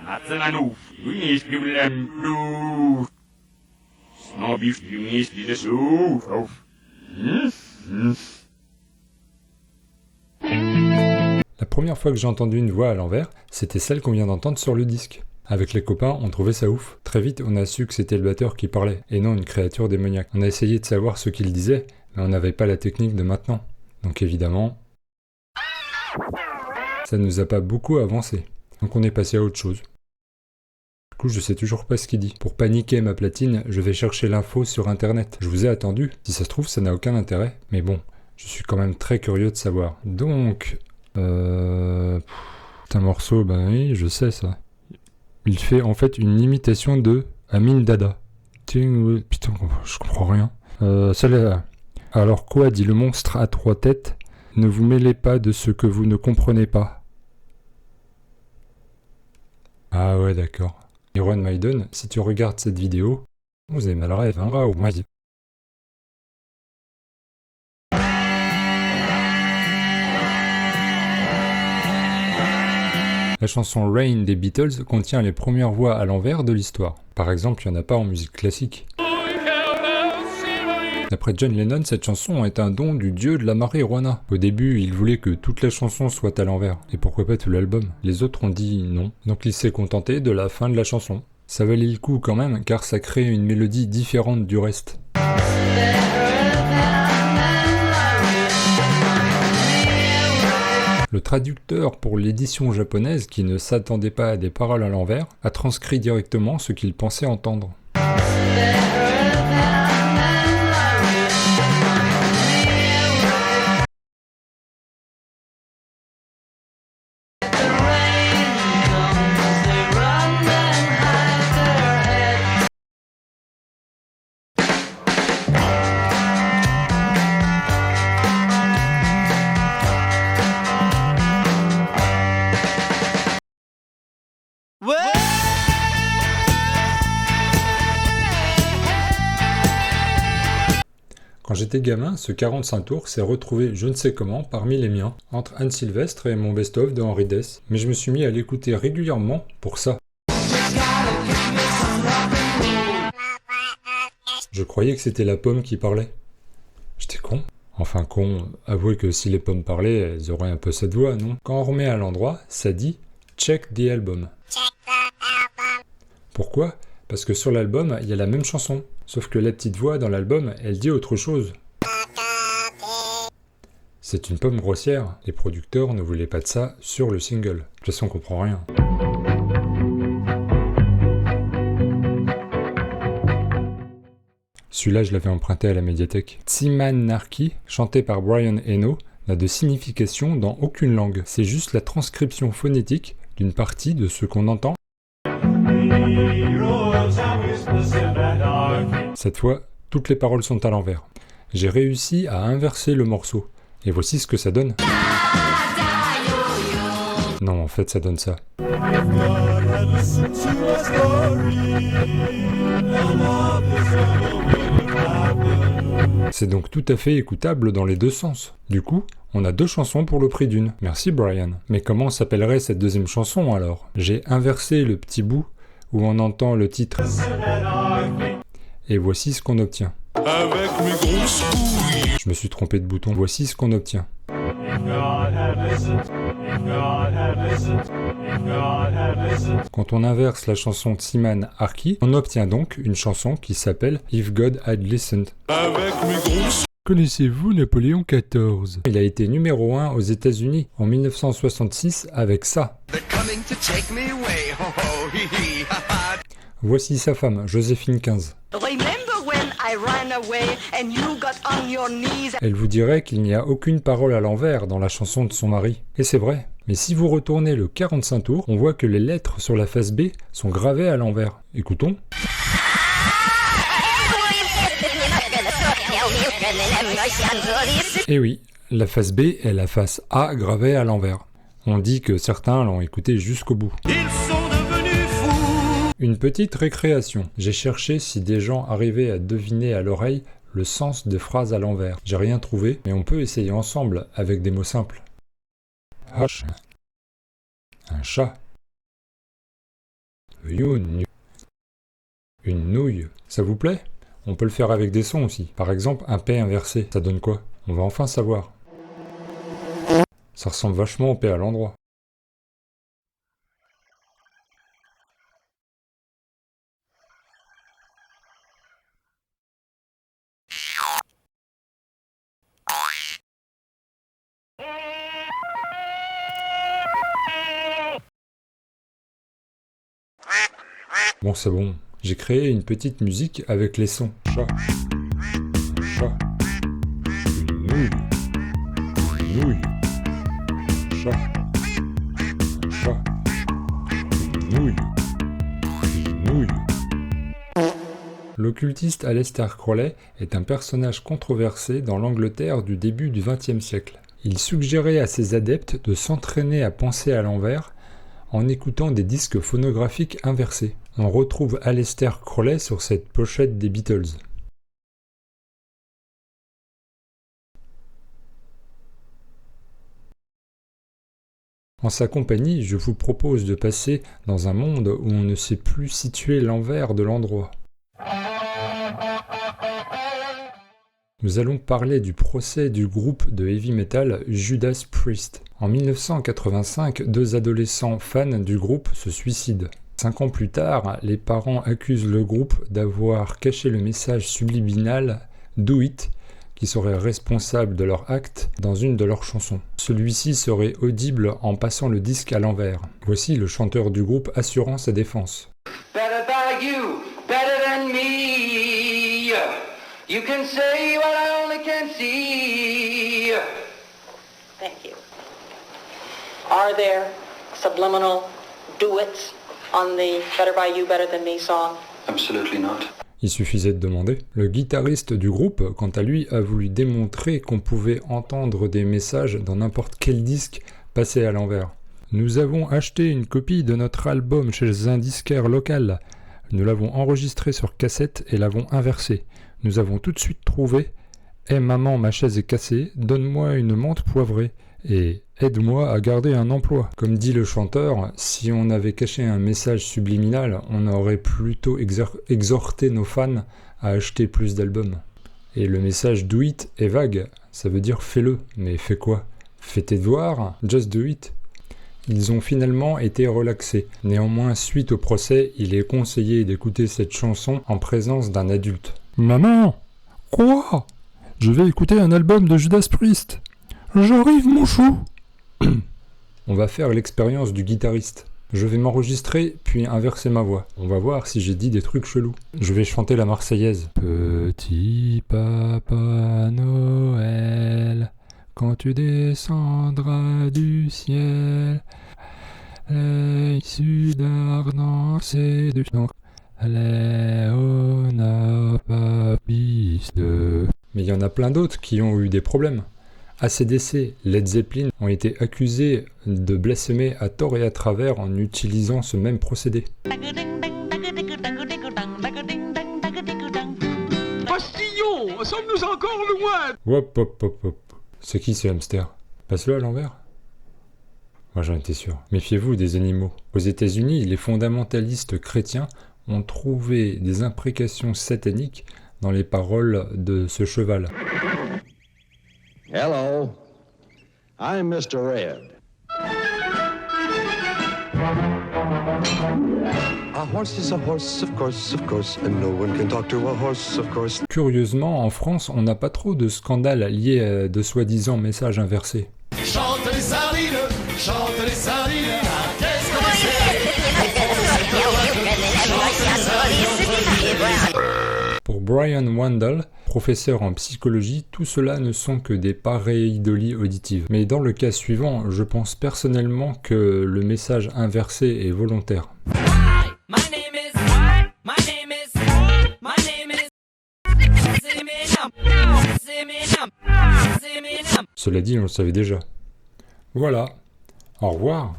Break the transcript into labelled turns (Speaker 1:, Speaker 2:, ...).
Speaker 1: Atsananu, Luis Giblem, Snobby, Luis, dieses auf.
Speaker 2: La première fois que j'ai entendu une voix à l'envers, c'était celle qu'on vient d'entendre sur le disque. Avec les copains, on trouvait ça ouf. Très vite, on a su que c'était le batteur qui parlait, et non une créature démoniaque. On a essayé de savoir ce qu'il disait, mais on n'avait pas la technique de maintenant. Donc évidemment, ça ne nous a pas beaucoup avancé. Donc on est passé à autre chose. Du coup, je sais toujours pas ce qu'il dit. Pour paniquer ma platine, je vais chercher l'info sur internet. Je vous ai attendu. Si ça se trouve, ça n'a aucun intérêt. Mais bon, je suis quand même très curieux de savoir. Donc... un morceau, ben oui, je sais ça. Il fait en fait une imitation de Amin Dada. Putain, je comprends rien. Celle-là. Alors quoi, dit le monstre à trois têtes? Ne vous mêlez pas de ce que vous ne comprenez pas. Ah ouais, d'accord. Iron Maiden, si tu regardes cette vidéo, vous avez mal rêve, hein, ou moi. La chanson Rain des Beatles contient les premières voix à l'envers de l'histoire. Par exemple, il n'y en a pas en musique classique. D'après John Lennon, cette chanson est un don du dieu de la marijuana. Au début, il voulait que toute la chanson soit à l'envers, et pourquoi pas tout l'album. Les autres ont dit non, donc il s'est contenté de la fin de la chanson. Ça valait le coup quand même, car ça crée une mélodie différente du reste. Le traducteur pour l'édition japonaise, qui ne s'attendait pas à des paroles à l'envers, a transcrit directement ce qu'il pensait entendre. Quand j'étais gamin, ce 45 tours s'est retrouvé je ne sais comment parmi les miens, entre Anne Sylvestre et mon best-of de Henri Dess, mais je me suis mis à l'écouter régulièrement pour ça. Je croyais que c'était la pomme qui parlait. J'étais con. Enfin con, avouez que si les pommes parlaient, elles auraient un peu cette voix, non? Quand on remet à l'endroit, ça dit « Check the album ». Pourquoi? Parce que sur l'album, il y a la même chanson. Sauf que la petite voix dans l'album, elle dit autre chose. C'est une pomme grossière. Les producteurs ne voulaient pas de ça sur le single. De toute façon, on comprend rien. Celui-là, je l'avais emprunté à la médiathèque. Tsimanarki, chanté par Brian Eno, n'a de signification dans aucune langue. C'est juste la transcription phonétique d'une partie de ce qu'on entend. Cette fois, toutes les paroles sont à l'envers. J'ai réussi à inverser le morceau. Et voici ce que ça donne. Non, en fait, ça donne ça. C'est donc tout à fait écoutable dans les deux sens. Du coup, on a deux chansons pour le prix d'une. Merci Brian. Mais comment s'appellerait cette deuxième chanson alors? J'ai inversé le petit bout où on entend le titre. Et voici ce qu'on obtient.
Speaker 3: Avec mes grosses couilles.
Speaker 2: Je me suis trompé de bouton. Voici ce qu'on obtient. Quand on inverse la chanson Tsimanarki, on obtient donc une chanson qui s'appelle If God Had Listened.
Speaker 3: Avec mes grosses.
Speaker 2: Connaissez-vous Napoléon XIV? Il a été numéro 1 aux États-Unis en 1966 avec ça. Voici sa femme, Joséphine XV. Elle vous dirait qu'il n'y a aucune parole à l'envers dans la chanson de son mari. Et c'est vrai. Mais si vous retournez le 45 tours, on voit que les lettres sur la face B sont gravées à l'envers. Écoutons. Et oui, la face B est la face A gravée à l'envers. On dit que certains l'ont écouté jusqu'au bout.
Speaker 3: Ils sont devenus fous.
Speaker 2: Une petite récréation. J'ai cherché si des gens arrivaient à deviner à l'oreille le sens des phrases à l'envers. J'ai rien trouvé, mais on peut essayer ensemble avec des mots simples. H. Un chat. Une nouille. Ça vous plaît? On peut le faire avec des sons aussi. Par exemple, un P inversé. Ça donne quoi? On va enfin savoir. Ça ressemble vachement au P à l'endroit. Bon, c'est bon. J'ai créé une petite musique avec les sons. Chat. Chat. Une nouille. Une nouille. Chat. Chat. Une nouille. Une nouille. L'occultiste Aleister Crowley est un personnage controversé dans l'Angleterre du début du XXe siècle. Il suggérait à ses adeptes de s'entraîner à penser à l'envers en écoutant des disques phonographiques inversés. On retrouve Aleister Crowley sur cette pochette des Beatles. En sa compagnie, je vous propose de passer dans un monde où on ne sait plus situer l'envers de l'endroit. Nous allons parler du procès du groupe de heavy metal Judas Priest. En 1985, deux adolescents fans du groupe se suicident. 5 ans plus tard, les parents accusent le groupe d'avoir caché le message subliminal « Do It » qui serait responsable de leur acte dans une de leurs chansons. Celui-ci serait audible en passant le disque à l'envers. Voici le chanteur du groupe assurant sa défense.
Speaker 4: Better by you, better than me. You can say what I only can see.
Speaker 5: Thank you. Are there subliminal duets on the Better By You, Better Than Me song?
Speaker 4: Absolutely not.
Speaker 2: Il suffisait de demander. Le guitariste du groupe, quant à lui, a voulu démontrer qu'on pouvait entendre des messages dans n'importe quel disque passé à l'envers. Nous avons acheté une copie de notre album chez un disquaire local. Nous l'avons enregistré sur cassette et l'avons inversé. Nous avons tout de suite trouvé « Eh maman, ma chaise est cassée, donne-moi une menthe poivrée et aide-moi à garder un emploi ». Comme dit le chanteur, si on avait caché un message subliminal, on aurait plutôt exhorté nos fans à acheter plus d'albums. Et le message « Do it » est vague, ça veut dire « fais-le ». Mais fais quoi? Fais tes devoirs, just do it. Ils ont finalement été relaxés. Néanmoins, suite au procès, il est conseillé d'écouter cette chanson en présence d'un adulte.
Speaker 6: Maman! Quoi? Je vais écouter un album de Judas Priest. J'arrive, mon chou!
Speaker 2: On va faire l'expérience du guitariste. Je vais m'enregistrer, puis inverser ma voix. On va voir si j'ai dit des trucs chelous. Je vais chanter la Marseillaise. Petit Papa Noël, quand tu descendras du ciel, les issus d'ardent séduction, les onapapiste. Mais il y en a plein d'autres qui ont eu des problèmes. AC/DC, Led Zeppelin ont été accusés de blasphémer à tort et à travers en utilisant ce même procédé.
Speaker 3: Postillon, sommes-nous encore loin?
Speaker 2: Hop hop hop hop. C'est qui ce hamster? Passe-le à l'envers? Moi j'en étais sûr. Méfiez-vous des animaux. Aux États-Unis, les fondamentalistes chrétiens ont trouvé des imprécations sataniques dans les paroles de ce cheval.
Speaker 7: Hello, I'm Mr. Red. A horse is a horse, of course, and no one can talk to a horse, of course.
Speaker 2: Curieusement, en France, on n'a pas trop de scandales liés à de soi-disant messages inversés.
Speaker 3: Chante les sardines, ah, qu'est-ce qu'on essaie?
Speaker 2: Pour Brian Wandel, professeur en psychologie, tout cela ne sont que des pareidolie auditives. Mais dans le cas suivant, je pense personnellement que le message inversé est volontaire. Cela dit, on le savait déjà. Voilà. Au revoir.